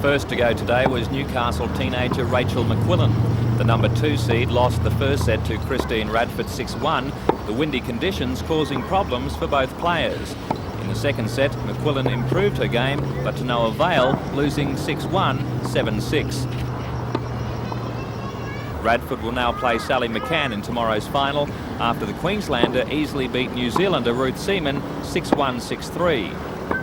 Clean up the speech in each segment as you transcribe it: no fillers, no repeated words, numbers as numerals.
First to go today was Newcastle teenager Rachel McQuillan. The number 2 seed lost the first set to Christine Radford 6-1, the windy conditions causing problems for both players. In the second set, McQuillan improved her game, but to no avail, losing 6-1, 7-6. Radford will now play Sally McCann in tomorrow's final after the Queenslander easily beat New Zealander Ruth Seaman 6-1, 6-3.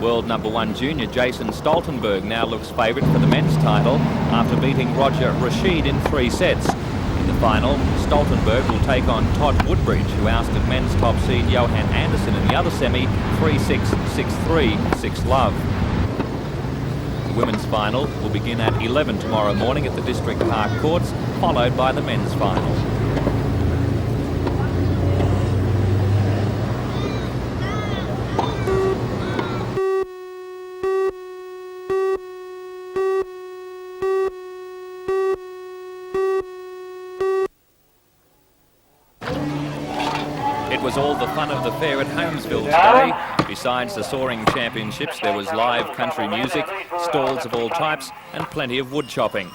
World number 1 junior Jason Stoltenberg now looks favourite for the men's title after beating Roger Rashid in 3 sets. In the final, Stoltenberg will take on Todd Woodbridge, who ousted men's top seed Johan Anderson in the other semi 3-6, 6-3, 6-love. The women's final will begin at 11 tomorrow morning at the District Park Courts, followed by the men's final. It was all the fun of the fair at Holmesville today. Besides the soaring championships, there was live country music, stalls of all types, and plenty of wood chopping.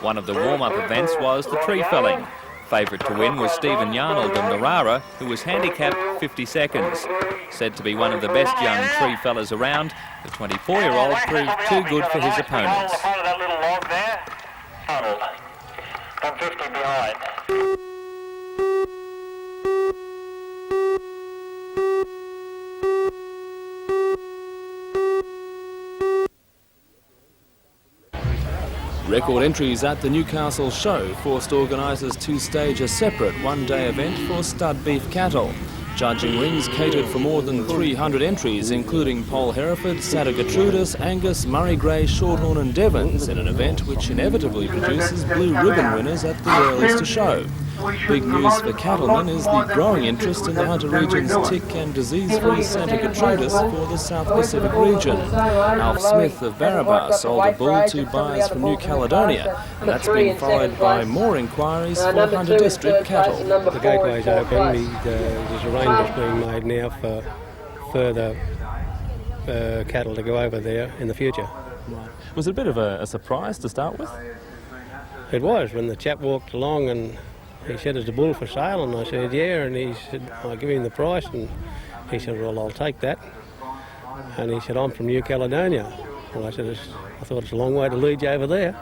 One of the warm-up events was the tree felling. Favourite to win was Stephen Yarnold of Narara, who was handicapped 50 seconds. Said to be one of the best young tree fellers around, the 24-year-old proved too good for his opponents. That little log there. Come 50 behind. Record entries at the Newcastle show forced organisers to stage a separate one-day event for stud beef cattle. Judging rings catered for more than 300 entries, including Pole Hereford, Santa Gertrudis, Angus, Murray Grey, Shorthorn and Devons, in an event which inevitably produces blue ribbon winners at the Earlister show. Big news for cattlemen is the growing interest in the Hunter region's tick and disease-free Santa Gertrudis for the South Pacific region. Alf Smith of Barraba sold a bull to buyers from New Caledonia, and that's been followed by more inquiries for Hunter District cattle. The gateway's open. There's arrangements being made now for further cattle to go over there in the future. Right. Was it a bit of a surprise to start with? It was, when the chap walked along and he said, "Is the bull for sale?" And I said, "Yeah," and he said, "I'll give him the price," and he said, "Well, I'll take that." And he said, "I'm from New Caledonia." And I said, "I thought it's a long way to lead you over there."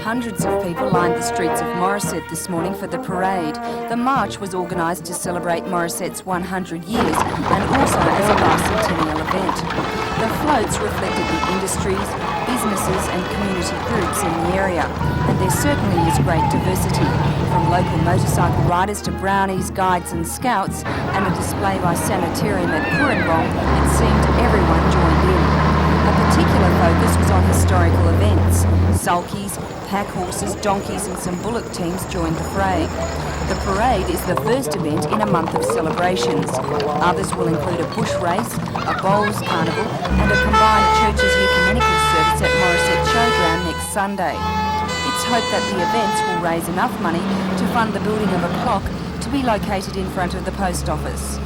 Hundreds of people lined the streets of Morisset this morning for the parade. The march was organised to celebrate Morisset's 100 years and also as a Bicentennial event. The floats reflected the industries, businesses and community groups in the area, and there certainly is great diversity, from local motorcycle riders to brownies, guides and scouts, and a display by Sanitarium at Coorambong. It seemed everyone joined in. A particular focus was on historical events. Sulkies, pack horses, donkeys and some bullock teams joined the fray. The parade is the first event in a month of celebrations. Others will include a bush race, a bowls carnival and a combined churches ecumenical service at Morisset Showground next Sunday. It's hoped that the events will raise enough money to fund the building of a clock to be located in front of the post office.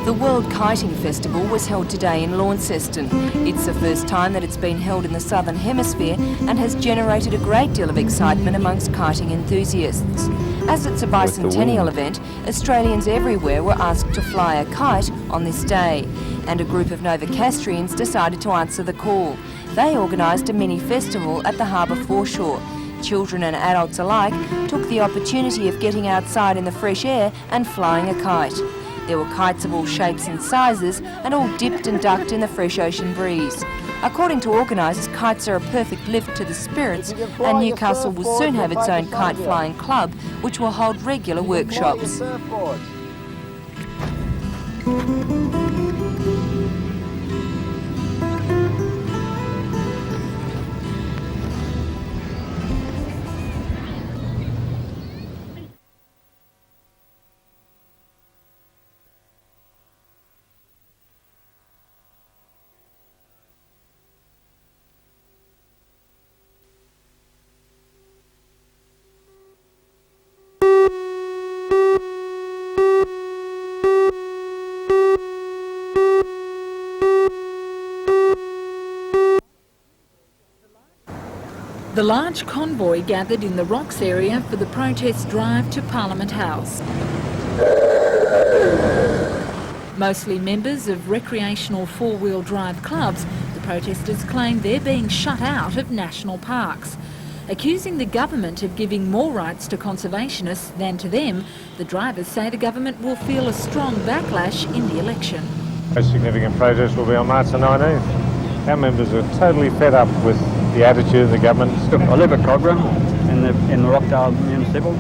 The World Kiting Festival was held today in Launceston. It's the first time that it's been held in the Southern Hemisphere and has generated a great deal of excitement amongst kiting enthusiasts. As it's a bicentennial event, Australians everywhere were asked to fly a kite on this day, and a group of Novocastrians decided to answer the call. They organised a mini festival at the harbour foreshore. children and adults alike took the opportunity of getting outside in the fresh air and flying a kite. There were kites of all shapes and sizes and all dipped and ducked in the fresh ocean breeze. According to organisers, kites are a perfect lift to the spirits, and Newcastle will soon have its own kite flying club, which will hold regular workshops. The large convoy gathered in the Rocks area for the protest drive to Parliament House. Mostly members of recreational four-wheel drive clubs, the protesters claim they're being shut out of national parks. Accusing the government of giving more rights to conservationists than to them, the drivers say the government will feel a strong backlash in the election. A significant protest will be on March the 19th. Our members are totally fed up with the attitude of the government. I live at Cobram in the Rockdale Municipal,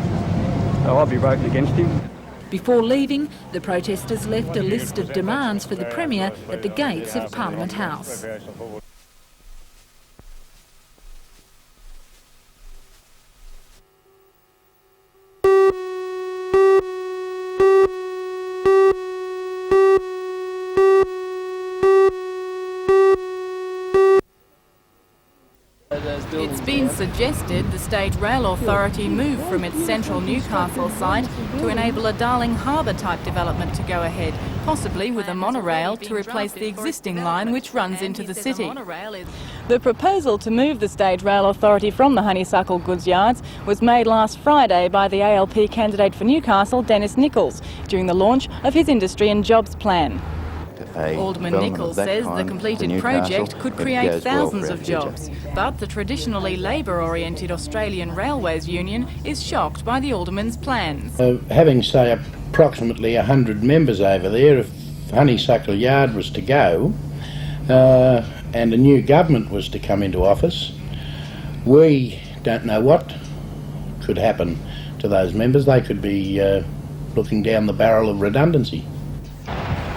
so I'll be voting against him. Before leaving, the protesters left a list of demands for the Premier at the gates of Parliament House. It's been suggested the State Rail Authority move from its central Newcastle site to enable a Darling Harbour type development to go ahead, possibly with a monorail to replace the existing line which runs into the city. The proposal to move the State Rail Authority from the Honeysuckle goods yards was made last Friday by the ALP candidate for Newcastle, Dennis Nicholls, during the launch of his Industry and Jobs Plan. Alderman Nicholls says the completed project could create thousands of jobs, but the traditionally Labour-oriented Australian Railways Union is shocked by the Alderman's plans. Having, say, approximately 100 members over there, if Honeysuckle Yard was to go and a new government was to come into office, we don't know what could happen to those members. They could be looking down the barrel of redundancy.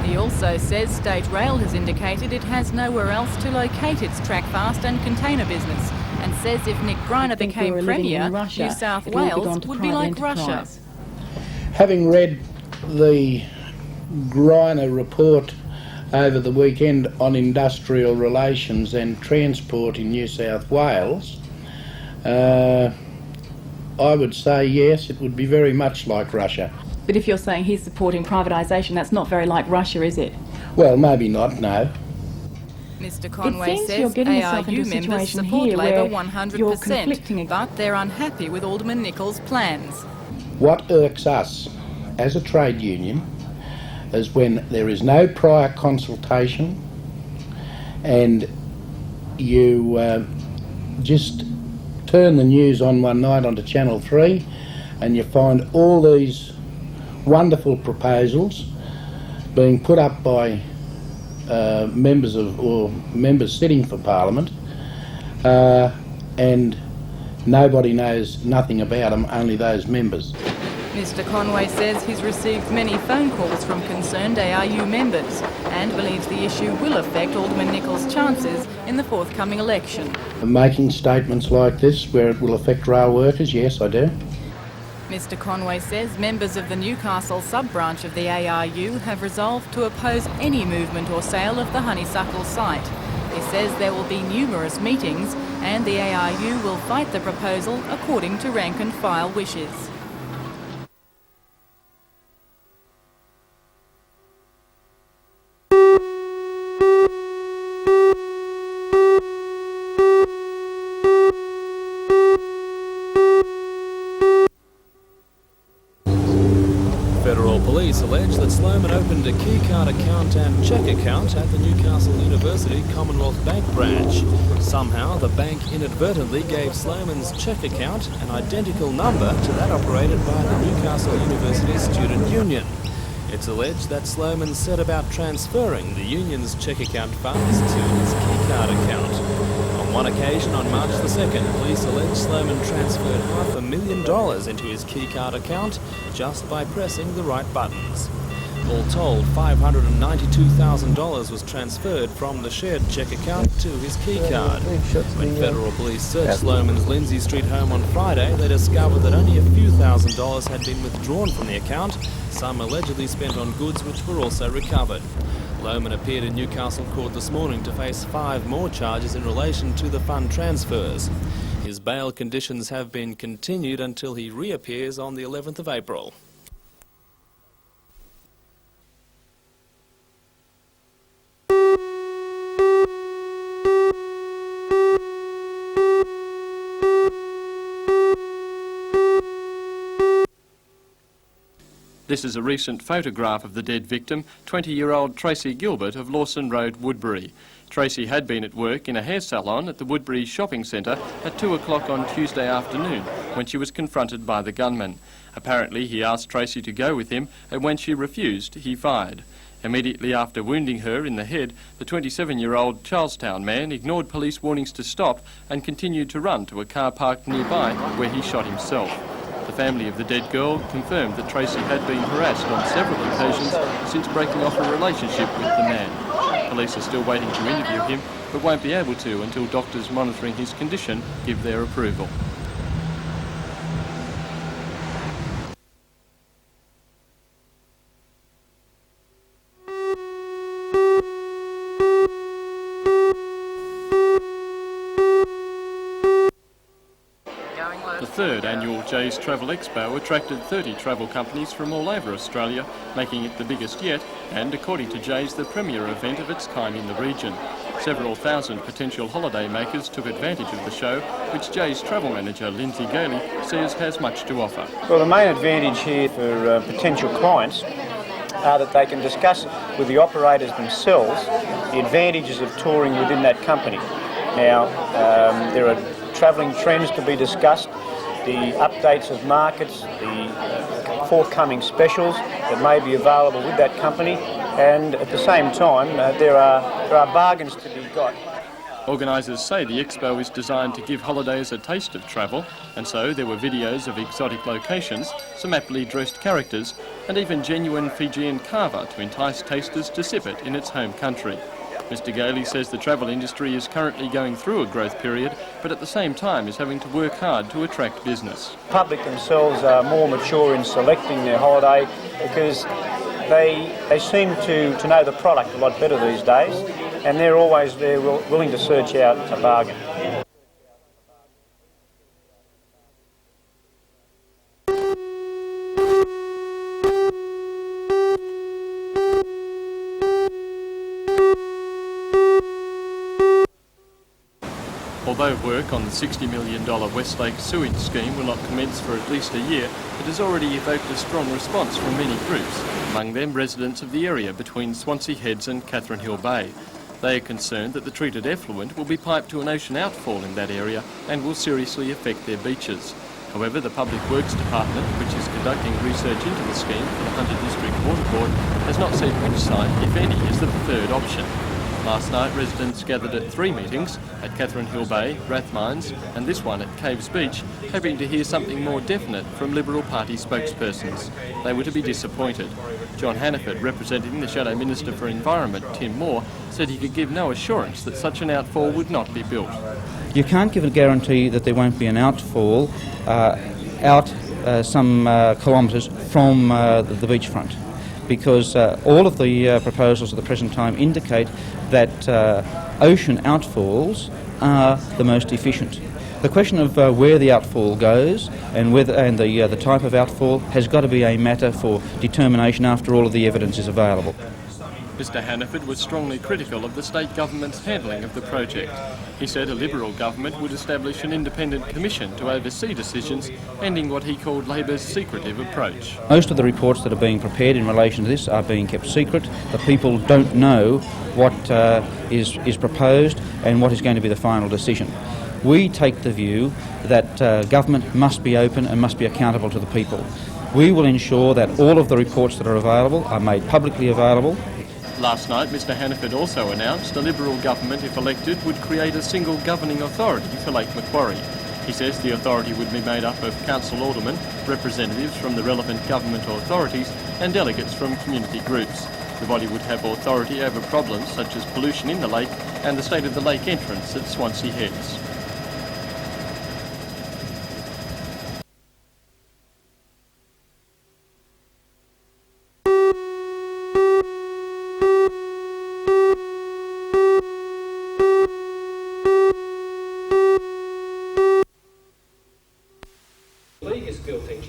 He also says State Rail has indicated it has nowhere else to locate its track-fast and container business, and says if Nick Greiner became Premier, New South Wales would be like Russia. Having read the Greiner report over the weekend on industrial relations and transport in New South Wales, I would say yes, it would be very much like Russia. But if you're saying he's supporting privatisation, that's not very like Russia, is it? Well, maybe not, no. Mr Conway says ARU members support Labor 100%, but they're unhappy with Alderman Nicholls' plans. What irks us as a trade union is when there is no prior consultation and you just turn the news on one night onto Channel 3 and you find all these wonderful proposals being put up by members sitting for Parliament, and nobody knows nothing about them, only those members. Mr Conway says he's received many phone calls from concerned ARU members and believes the issue will affect Alderman Nicholls' chances in the forthcoming election. Making statements like this where it will affect rail workers, yes, I do. Mr Conway says members of the Newcastle sub-branch of the ARU have resolved to oppose any movement or sale of the Honeysuckle site. He says there will be numerous meetings and the ARU will fight the proposal according to rank and file wishes. Federal police allege that Sloman opened a Keycard account and cheque account at the Newcastle University Commonwealth Bank branch. Somehow, the bank inadvertently gave Sloman's cheque account an identical number to that operated by the Newcastle University Student Union. It's alleged that Sloman set about transferring the union's cheque account funds to his Keycard account. On one occasion, on March the 2nd, police allege Sloman transferred $500,000 into his Keycard account just by pressing the right buttons. All told, $592,000 was transferred from the shared cheque account to his Keycard. When federal police searched Sloman's Lindsay Street home on Friday, they discovered that only a few $1,000s had been withdrawn from the account, some allegedly spent on goods which were also recovered. Sloman appeared in Newcastle court this morning to face 5 more charges in relation to the fund transfers. His bail conditions have been continued until he reappears on the 11th of April. This is a recent photograph of the dead victim, 20-year-old Tracy Gilbert of Lawson Road, Woodberry. Tracy had been at work in a hair salon at the Woodberry shopping centre at 2 o'clock on Tuesday afternoon when she was confronted by the gunman. Apparently he asked Tracy to go with him, and when she refused, he fired. Immediately after wounding her in the head, the 27-year-old Charlestown man ignored police warnings to stop and continued to run to a car parked nearby where he shot himself. The family of the dead girl confirmed that Tracy had been harassed on several occasions since breaking off a relationship with the man. Police are still waiting to interview him, but won't be able to until doctors monitoring his condition give their approval. The third annual Jay's Travel Expo attracted 30 travel companies from all over Australia, making it the biggest yet and, according to Jay's, the premier event of its kind in the region. Several thousand potential holiday makers took advantage of the show, which Jay's travel manager Lindsay Gailey says has much to offer. Well, the main advantage here for potential clients are that they can discuss with the operators themselves the advantages of touring within that company. Now, there are travelling trends to be discussed, the updates of markets, the forthcoming specials that may be available with that company, and at the same time there are bargains to be got. Organisers say the Expo is designed to give holidays a taste of travel, and so there were videos of exotic locations, some aptly dressed characters, and even genuine Fijian kava to entice tasters to sip it in its home country. Mr. Gailey says the travel industry is currently going through a growth period, but at the same time is having to work hard to attract business. The public themselves are more mature in selecting their holiday because they seem to know the product a lot better these days, and they're always willing to search out a bargain. Although work on the $60 million Westlake sewage scheme will not commence for at least a year, it has already evoked a strong response from many groups, among them residents of the area between Swansea Heads and Catherine Hill Bay. They are concerned that the treated effluent will be piped to an ocean outfall in that area and will seriously affect their beaches. However, the Public Works Department, which is conducting research into the scheme for the Hunter District Water Board, has not said which site, if any, is the preferred option. Last night, residents gathered at 3 meetings, at Catherine Hill Bay, Rathmines, and this one at Caves Beach, hoping to hear something more definite from Liberal Party spokespersons. They were to be disappointed. John Hannaford, representing the Shadow Minister for Environment, Tim Moore, said he could give no assurance that such an outfall would not be built. You can't give a guarantee that there won't be an outfall out some kilometres from the beachfront, because all of the proposals at the present time indicate that ocean outfalls are the most efficient. The question of where the outfall goes and the type of outfall has got to be a matter for determination after all of the evidence is available. Mr Hannaford was strongly critical of the state government's handling of the project. He said a Liberal government would establish an independent commission to oversee decisions, ending what he called Labor's secretive approach. Most of the reports that are being prepared in relation to this are being kept secret. The people don't know what is proposed and what is going to be the final decision. We take the view that government must be open and must be accountable to the people. We will ensure that all of the reports that are available are made publicly available. Last night, Mr Hannaford also announced a Liberal government, if elected, would create a single governing authority for Lake Macquarie. He says the authority would be made up of council aldermen, representatives from the relevant government authorities and delegates from community groups. The body would have authority over problems such as pollution in the lake and the state of the lake entrance at Swansea Heads.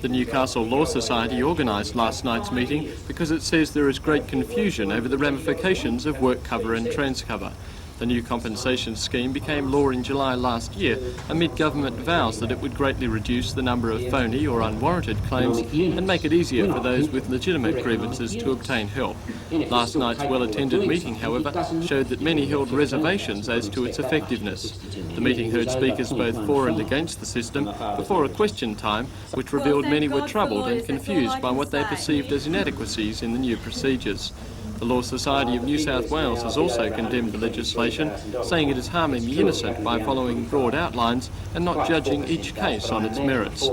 The Newcastle Law Society organised last night's meeting because it says there is great confusion over the ramifications of WorkCover and TransCover. The new compensation scheme became law in July last year amid government vows that it would greatly reduce the number of phony or unwarranted claims and make it easier for those with legitimate grievances to obtain help. Last night's well-attended meeting, however, showed that many held reservations as to its effectiveness. The meeting heard speakers both for and against the system before a question time, which revealed many were troubled and confused by what they perceived as inadequacies in the new procedures. The Law Society of New South Wales has also condemned the legislation, saying it is harming the innocent by following broad outlines and not judging each case on its merits.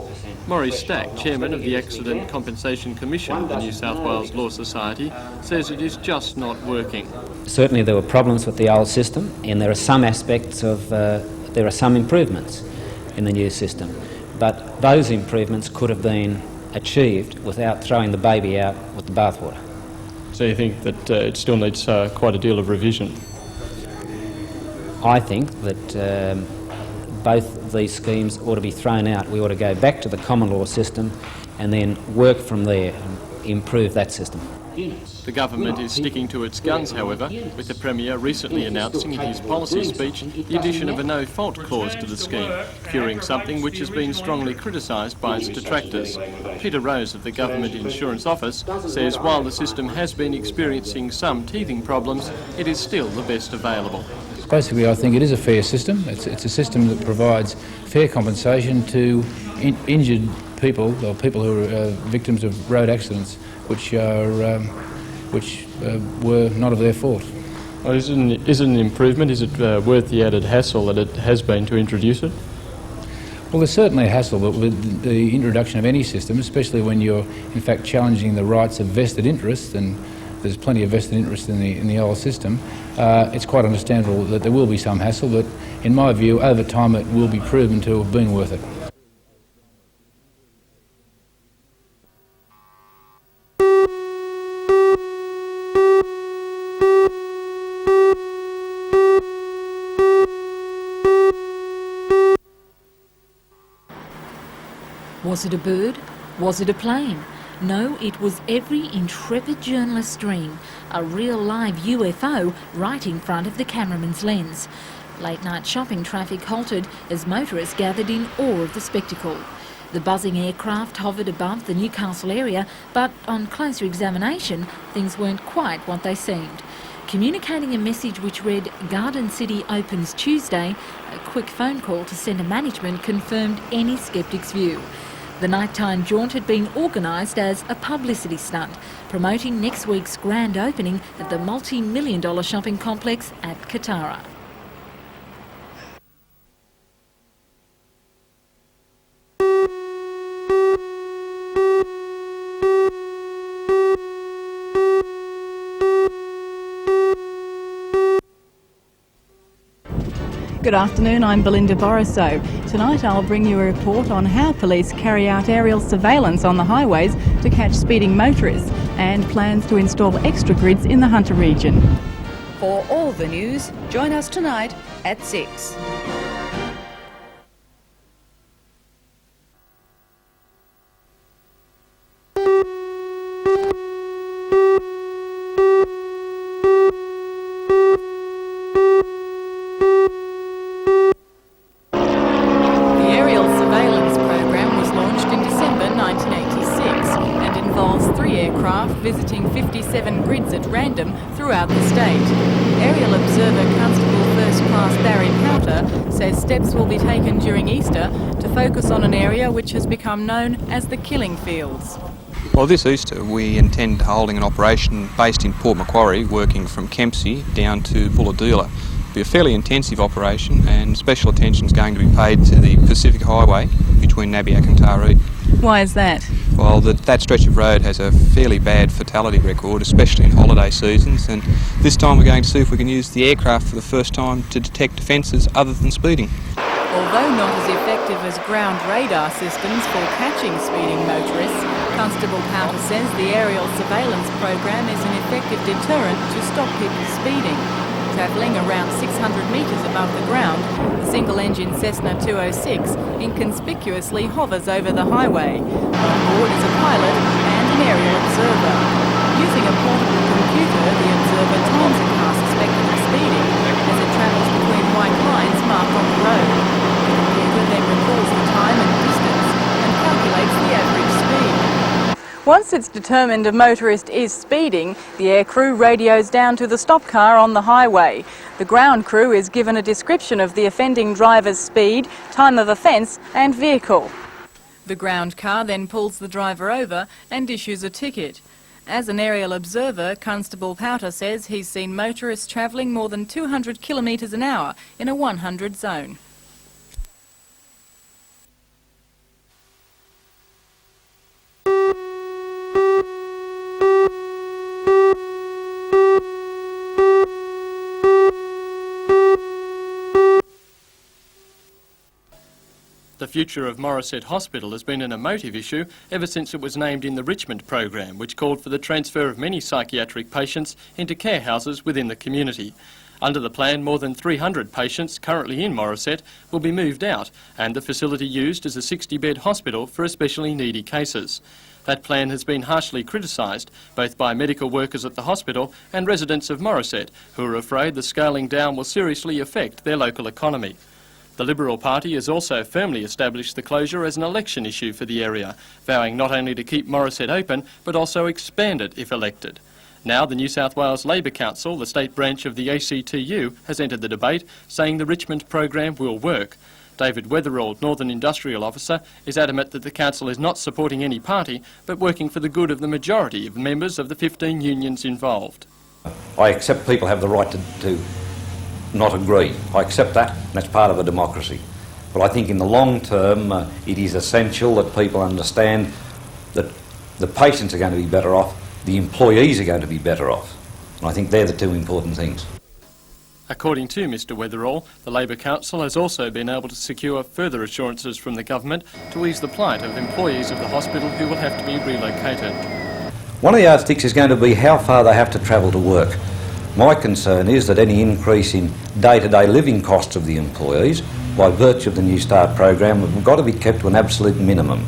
Maurice Stack, chairman of the Accident Compensation Commission of the New South Wales Law Society, says it is just not working. Certainly there were problems with the old system, and there are some aspects of, there are some improvements in the new system, but those improvements could have been achieved without throwing the baby out with the bathwater. So you think that it still needs quite a deal of revision? I think that both these schemes ought to be thrown out. We ought to go back to the common law system and then work from there and improve that system. The government is sticking to its guns, however, with the Premier recently announcing in his policy speech the addition of a no-fault clause to the scheme, curing something which has been strongly criticised by its detractors. Peter Rose of the Government Insurance Office says while the system has been experiencing some teething problems, it is still the best available. Basically, I think it is a fair system. It's a system that provides fair compensation to injured people, or people who are victims of road accidents, which were not of their fault. Well, is it an improvement? Is it worth the added hassle that it has been to introduce it? Well, there's certainly a hassle, but with the introduction of any system, especially when you're in fact challenging the rights of vested interests, and there's plenty of vested interest in the old system, it's quite understandable that there will be some hassle, but in my view, over time it will be proven to have been worth it. Was it a bird? Was it a plane? No, it was every intrepid journalist's dream, a real live UFO right in front of the cameraman's lens. Late night shopping traffic halted as motorists gathered in awe of the spectacle. The buzzing aircraft hovered above the Newcastle area, but on closer examination, things weren't quite what they seemed. Communicating a message which read, "Garden City opens Tuesday," a quick phone call to centre management confirmed any sceptic's view. The nighttime jaunt had been organised as a publicity stunt, promoting next week's grand opening at the multi-million-dollar shopping complex at Kotara. Good afternoon, I'm Belinda Borissow. Tonight I'll bring you a report on how police carry out aerial surveillance on the highways to catch speeding motorists and plans to install extra grids in the Hunter region. For all the news, join us tonight at 6. visiting 57 grids at random throughout the state. Aerial Observer Constable First Class Barry Powter says steps will be taken during Easter to focus on an area which has become known as the killing fields. Well, this Easter we intend holding an operation based in Port Macquarie, working from Kempsey down to Bulahoola. It'll be a fairly intensive operation, and special attention is going to be paid to the Pacific Highway between Nabiac and Taree. Why is that? Well, that stretch of road has a fairly bad fatality record, especially in holiday seasons, and this time we're going to see if we can use the aircraft for the first time to detect offences other than speeding. Although not as effective as ground radar systems for catching speeding motorists, Constable Powter says the aerial surveillance program is an effective deterrent to stop people speeding. Travelling around 600 metres above the ground, the single-engine Cessna 206 inconspicuously hovers over the highway. On board is a pilot and an aerial observer. Using a portable computer, the observer times a car suspected of speeding as it travels between white lines marked on the road. The computer then records the time and distance and calculates the average speed. Once it's determined a motorist is speeding, the air crew radios down to the stop car on the highway. The ground crew is given a description of the offending driver's speed, time of offence and vehicle. The ground car then pulls the driver over and issues a ticket. As an aerial observer, Constable Powter says he's seen motorists travelling more than 200 kilometres an hour in a 100 zone. The future of Morisset Hospital has been an emotive issue ever since it was named in the Richmond program, which called for the transfer of many psychiatric patients into care houses within the community. Under the plan, more than 300 patients currently in Morisset will be moved out and the facility used as a 60-bed hospital for especially needy cases. That plan has been harshly criticised, both by medical workers at the hospital and residents of Morisset, who are afraid the scaling down will seriously affect their local economy. The Liberal Party has also firmly established the closure as an election issue for the area, vowing not only to keep Morisset open, but also expand it if elected. Now the New South Wales Labor Council, the state branch of the ACTU, has entered the debate, saying the Richmond program will work. David Weatherall, Northern Industrial Officer, is adamant that the council is not supporting any party, but working for the good of the majority of members of the 15 unions involved. I accept people have the right to not agree. I accept that, and that's part of a democracy. But I think in the long term it is essential that people understand that the patients are going to be better off, the employees are going to be better off. And I think they're the two important things. According to Mr Weatherall, the Labor Council has also been able to secure further assurances from the government to ease the plight of employees of the hospital who will have to be relocated. One of the yardsticks is going to be how far they have to travel to work. My concern is that any increase in day-to-day living costs of the employees, by virtue of the New Start program, have got to be kept to an absolute minimum.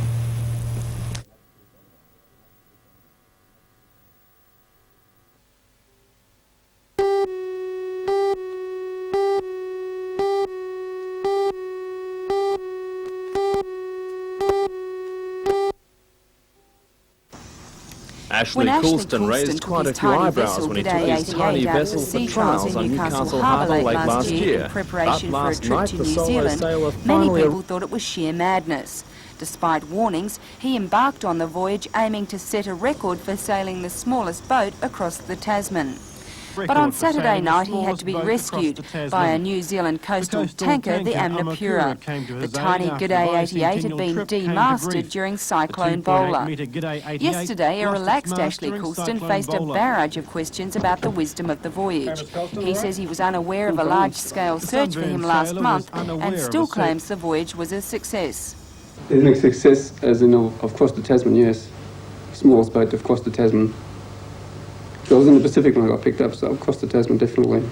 Ashley Coulston raised quite a few eyebrows when he took his tiny vessel for trials on Newcastle Harbour late last year. But last night, the solo sailor many people thought it was sheer madness. Despite warnings, he embarked on the voyage aiming to set a record for sailing the smallest boat across the Tasman. But on Saturday night he had to be rescued by a New Zealand coastal tanker, the Amnapura. The tiny G'day 88 had been demasted during Cyclone Bowler. Yesterday, a relaxed Ashley Coulston faced a barrage of questions about the wisdom of the voyage. He says he was unaware of a large-scale search for him last month and still claims the voyage was a success. It's a success, as in, of course, the Tasman, yes. Smallest boat, of course, the Tasman. I was in the Pacific when I got picked up, so across the Tasman, definitely.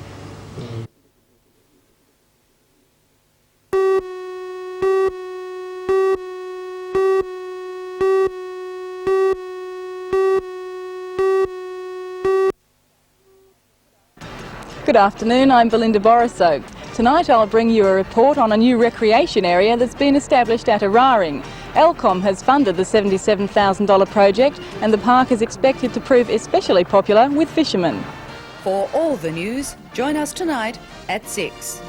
Good afternoon, I'm Belinda Borissow. Tonight I'll bring you a report on a new recreation area that's been established at Eraring. Elcom has funded the $77,000 project, and the park is expected to prove especially popular with fishermen. For all the news, join us tonight at 6.